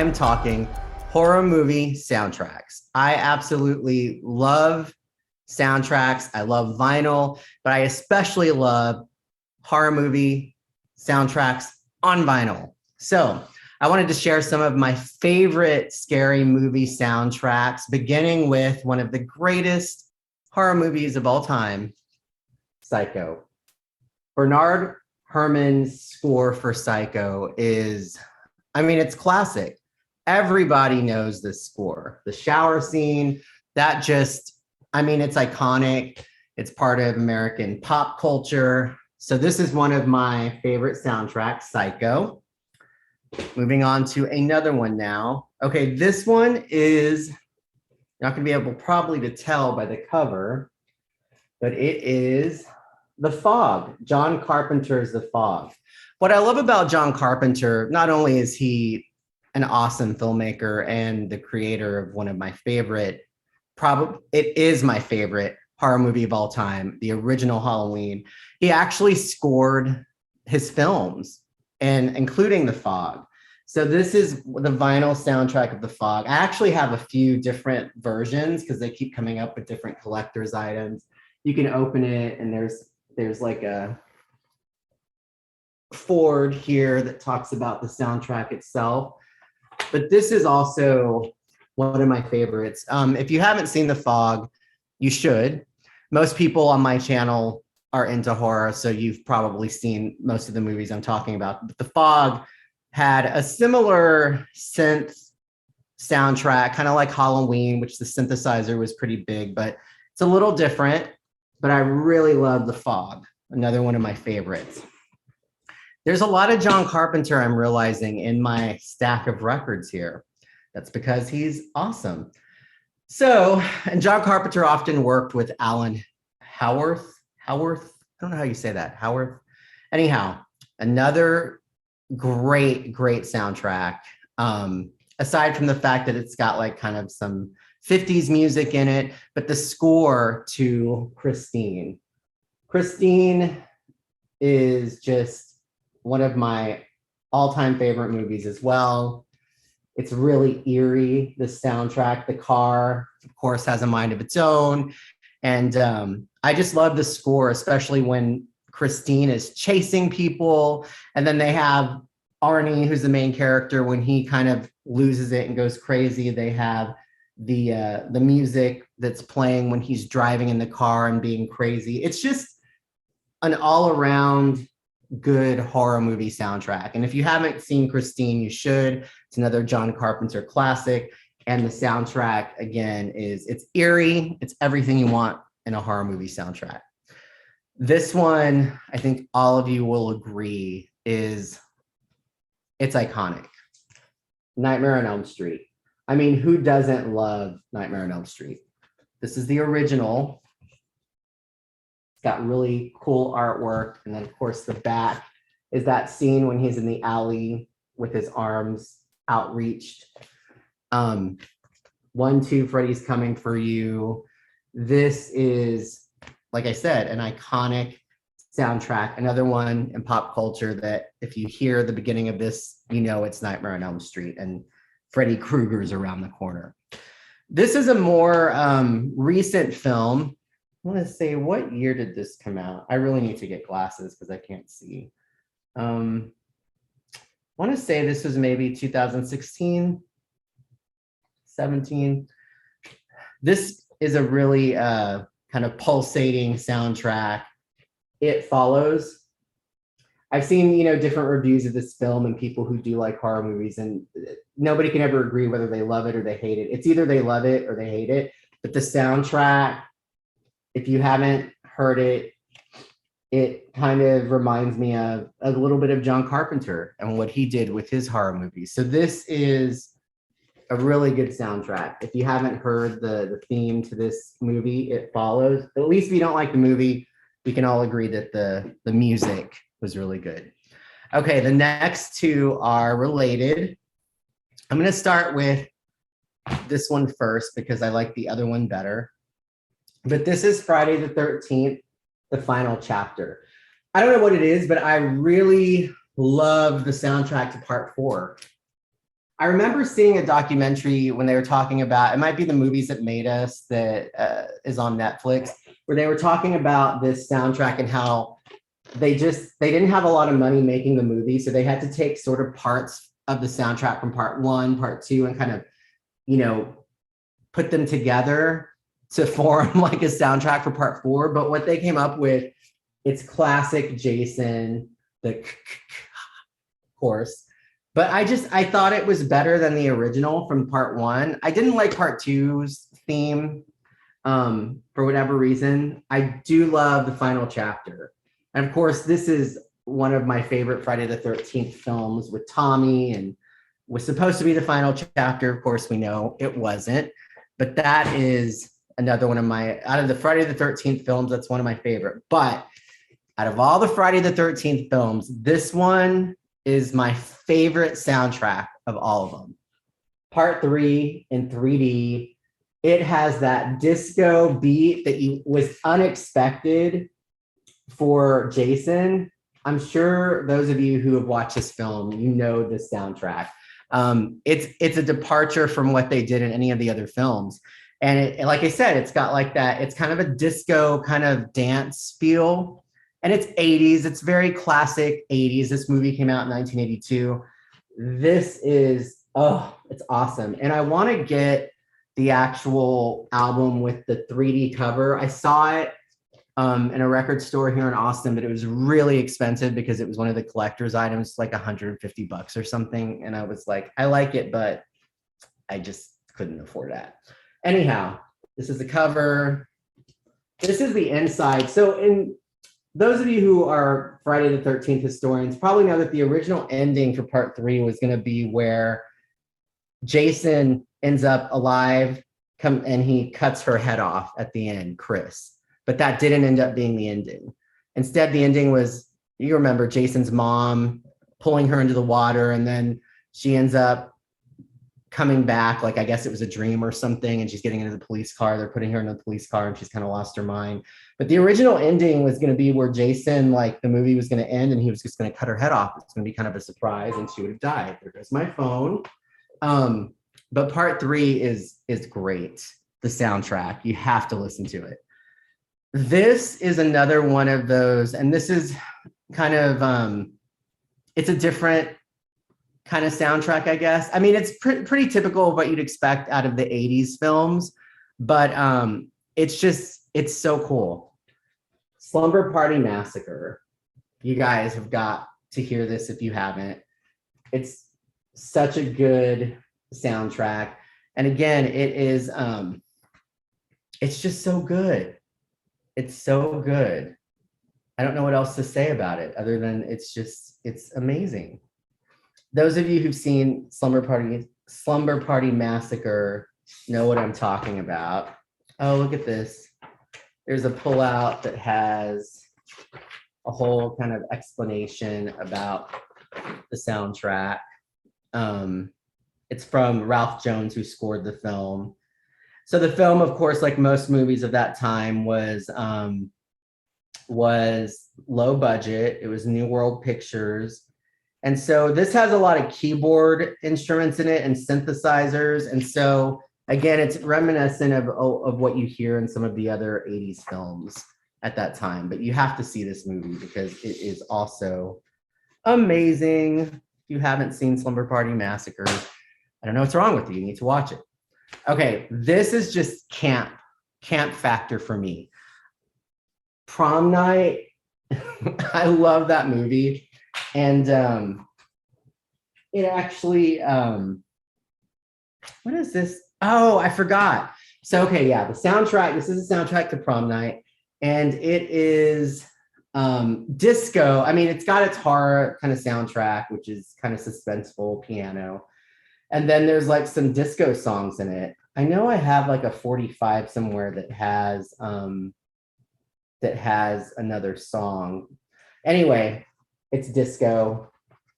am talking horror movie soundtracks. I absolutely love soundtracks. I love vinyl, but I especially love horror movie soundtracks on vinyl. So I wanted to share some of my favorite scary movie soundtracks, beginning with one of the greatest horror movies of all time, Psycho. Bernard Herrmann's score for Psycho is, it's classic. Everybody knows this score. The shower scene, it's iconic. It's part of American pop culture. So this is one of my favorite soundtracks, Psycho. Moving on to another one now. Okay, this one is not going to be able probably to tell by the cover, but it is The Fog, John Carpenter's The Fog. What I love about John Carpenter, not only is he an awesome filmmaker and the creator of one of my favorite, it is my favorite horror movie of all time, the original Halloween. He actually scored his films, and including The Fog. So this is the vinyl soundtrack of The Fog. I actually have a few different versions because they keep coming up with different collector's items. You can open it and there's like a Ford here that talks about the soundtrack itself. But this is also one of my favorites. If you haven't seen The Fog, you should. Most people on my channel are into horror, so you've probably seen most of the movies I'm talking about. But The Fog had a similar synth soundtrack, kind of like Halloween, which the synthesizer was pretty big, but it's a little different. But I really love The Fog, another one of my favorites. There's a lot of John Carpenter I'm realizing in my stack of records here. That's because he's awesome. So, and John Carpenter often worked with Alan Howarth. I don't know how you say that, Howarth. Anyhow, another great soundtrack. Aside from the fact that it's got like kind of some 50s music in it, but the score to Christine. Christine is just one of my all-time favorite movies as well. It's really eerie, the soundtrack. The car, of course, has a mind of its own. And I just love the score, especially when Christine is chasing people. And then they have Arnie, who's the main character, when he kind of loses it and goes crazy. They have the music that's playing when he's driving in the car and being crazy. It's just an all-around good horror movie soundtrack. And if you haven't seen Christine, you should. It's another John Carpenter classic. And the soundtrack, again, it's eerie. It's everything you want in a horror movie soundtrack. This one, I think all of you will agree, it's iconic. Nightmare on Elm Street. I mean, who doesn't love Nightmare on Elm Street? This is the original. It's got really cool artwork. And then, of course, the back is that scene when he's in the alley with his arms outreached. 1, 2, Freddy's Coming for You. This is, like I said, an iconic soundtrack. Another one in pop culture that if you hear the beginning of this, you know it's Nightmare on Elm Street and Freddy Krueger's around the corner. This is a more recent film. I want to say, what year did this come out? I really need to get glasses because I can't see. I want to say this was maybe 2016, 17. This is a really kind of pulsating soundtrack. It Follows. I've seen, different reviews of this film and people who do like horror movies, and nobody can ever agree whether they love it or they hate it. It's either they love it or they hate it. But the soundtrack, if you haven't heard it, it kind of reminds me of a little bit of John Carpenter and what he did with his horror movies. So this is a really good soundtrack. If you haven't heard the theme to this movie, It Follows, at least if you don't like the movie, we can all agree that the music was really good. Okay, the next two are related. I'm going to start with this one first because I like the other one better. But this is Friday the 13th, the final chapter. I don't know what it is, but I really love the soundtrack to part 4. I remember seeing a documentary when they were talking about, it might be The Movies That Made Us that is on Netflix, where they were talking about this soundtrack and how they didn't have a lot of money making the movie. So they had to take sort of parts of the soundtrack from part one, part two, and kind of, you know, put them together to form like a soundtrack for part four. But what they came up with, it's classic Jason, the course. But I thought it was better than the original from part one. I didn't like part two's theme for whatever reason. I do love the final chapter. And of course, this is one of my favorite Friday the 13th films with Tommy, and was supposed to be the final chapter. Of course, we know it wasn't. But that is another one of my, out of the Friday the 13th films, that's one of my favorite. But out of all the Friday the 13th films, this one is my favorite soundtrack of all of them. Part 3 in 3D. It has that disco beat that was unexpected for Jason. I'm sure those of you who have watched this film, you know this soundtrack. It's a departure from what they did in any of the other films. And it, like I said, it's got like that, it's kind of a disco kind of dance feel. And it's 80s. It's very classic 80s. This movie came out in 1982. This is, oh, it's awesome. And I want to get the actual album with the 3D cover. I saw it in a record store here in Austin, but it was really expensive because it was one of the collector's items, like $150 or something. And I was like, I like it, but I just couldn't afford that. Anyhow, this is the cover. This is the inside. So in those of you who are Friday the 13th historians probably know that the original ending for part 3 was going to be where Jason ends up alive and he cuts her head off at the end, Chris. But that didn't end up being the ending. Instead, the ending was, you remember, Jason's mom pulling her into the water, and then she ends up coming back, like I guess it was a dream or something, and she's getting into the police car. They're putting her in the police car and she's kind of lost her mind. But the original ending was going to be where Jason, like the movie was going to end and he was just going to cut her head off. It's going to be kind of a surprise and she would have died. There goes my phone. But part 3 is great. The soundtrack, you have to listen to it. This is another one of those, and this is kind of, it's a different kind of soundtrack, I guess. I mean, it's pretty typical of what you'd expect out of the 80s films, but it's so cool. Slumber Party Massacre. You guys have got to hear this if you haven't. It's such a good soundtrack. And again, it is, it's just so good. It's so good. I don't know what else to say about it other than it's amazing. Those of you who've seen Slumber Party Massacre know what I'm talking about. Oh, look at this. There's a pullout that has a whole kind of explanation about the soundtrack. It's from Ralph Jones, who scored the film. So the film, of course, like most movies of that time, was low budget. It was New World Pictures. And so this has a lot of keyboard instruments in it and synthesizers. And so again, it's reminiscent of what you hear in some of the other 80s films at that time. But you have to see this movie because it is also amazing. If you haven't seen Slumber Party Massacre, I don't know what's wrong with you. You need to watch it. Okay, this is just camp factor for me. Prom Night. I love that movie. And it actually, what is this? Oh, I forgot. So, okay, yeah, the soundtrack, this is a soundtrack to Prom Night, and it is disco. I mean, it's got its horror kind of soundtrack, which is kind of suspenseful piano. And then there's like some disco songs in it. I know I have like a 45 somewhere that has another song. Anyway, it's disco.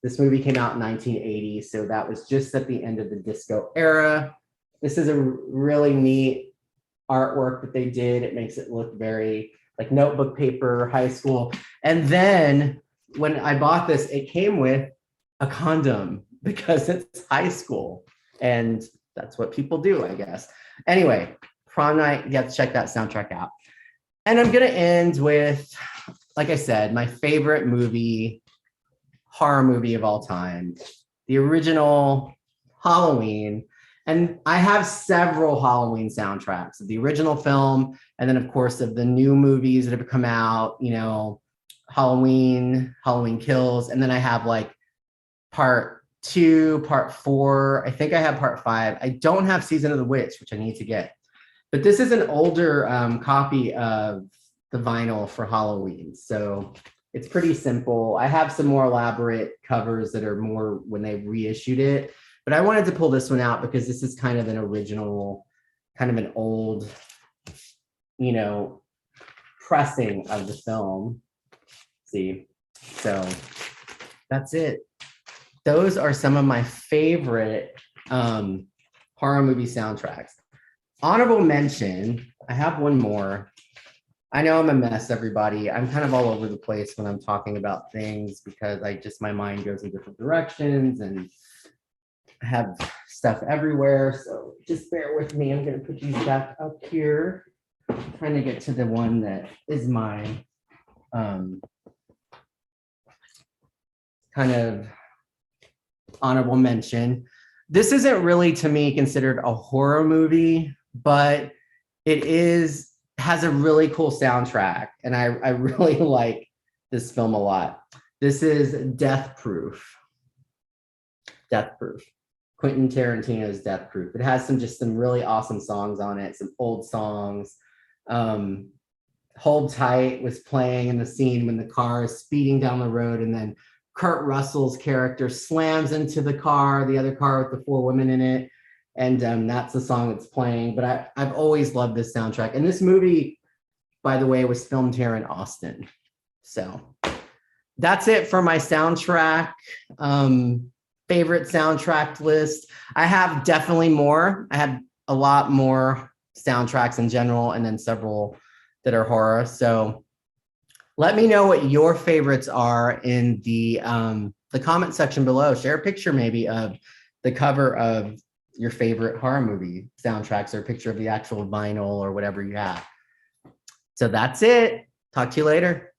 This movie came out in 1980, so that was just at the end of the disco era. This is a really neat artwork that they did. It makes it look very like notebook paper, high school. And then when I bought this, it came with a condom because it's high school and that's what people do, I guess. Anyway, prom night, you have to check that soundtrack out. And I'm going to end with, like I said, my favorite movie, horror movie of all time, the original Halloween. And I have several Halloween soundtracks of the original film, and then of course of the new movies that have come out, you know, Halloween, Halloween Kills, and then I have like part 2, part 4. I think I have part 5. I don't have Season of the Witch, which I need to get. But this is an older copy of the vinyl for Halloween. So it's pretty simple. I have some more elaborate covers that are more when they reissued it. But I wanted to pull this one out because this is kind of an original, kind of an old, you know, pressing of the film. See, so that's it. Those are some of my favorite horror movie soundtracks. Honorable mention, I have one more. I know I'm a mess, everybody. I'm kind of all over the place when I'm talking about things because my mind goes in different directions and I have stuff everywhere. So just bear with me. I'm going to put these back up here. I'm trying to get to the one that is my kind of honorable mention. This isn't really, to me, considered a horror movie, but it has a really cool soundtrack, and I really like this film a lot. This is Death Proof. Death Proof. Quentin Tarantino's Death Proof. It has some really awesome songs on it, some old songs. Hold Tight was playing in the scene when the car is speeding down the road, and then Kurt Russell's character slams into the car, the other car with the 4 women in it. And that's the song that's playing. But I've always loved this soundtrack. And this movie, by the way, was filmed here in Austin. So that's it for my soundtrack, favorite soundtrack list. I have definitely more. I have a lot more soundtracks in general, and then several that are horror. So let me know what your favorites are in the comment section below. Share a picture maybe of the cover of your favorite horror movie soundtracks, or a picture of the actual vinyl or whatever you have. So that's it. Talk to you later.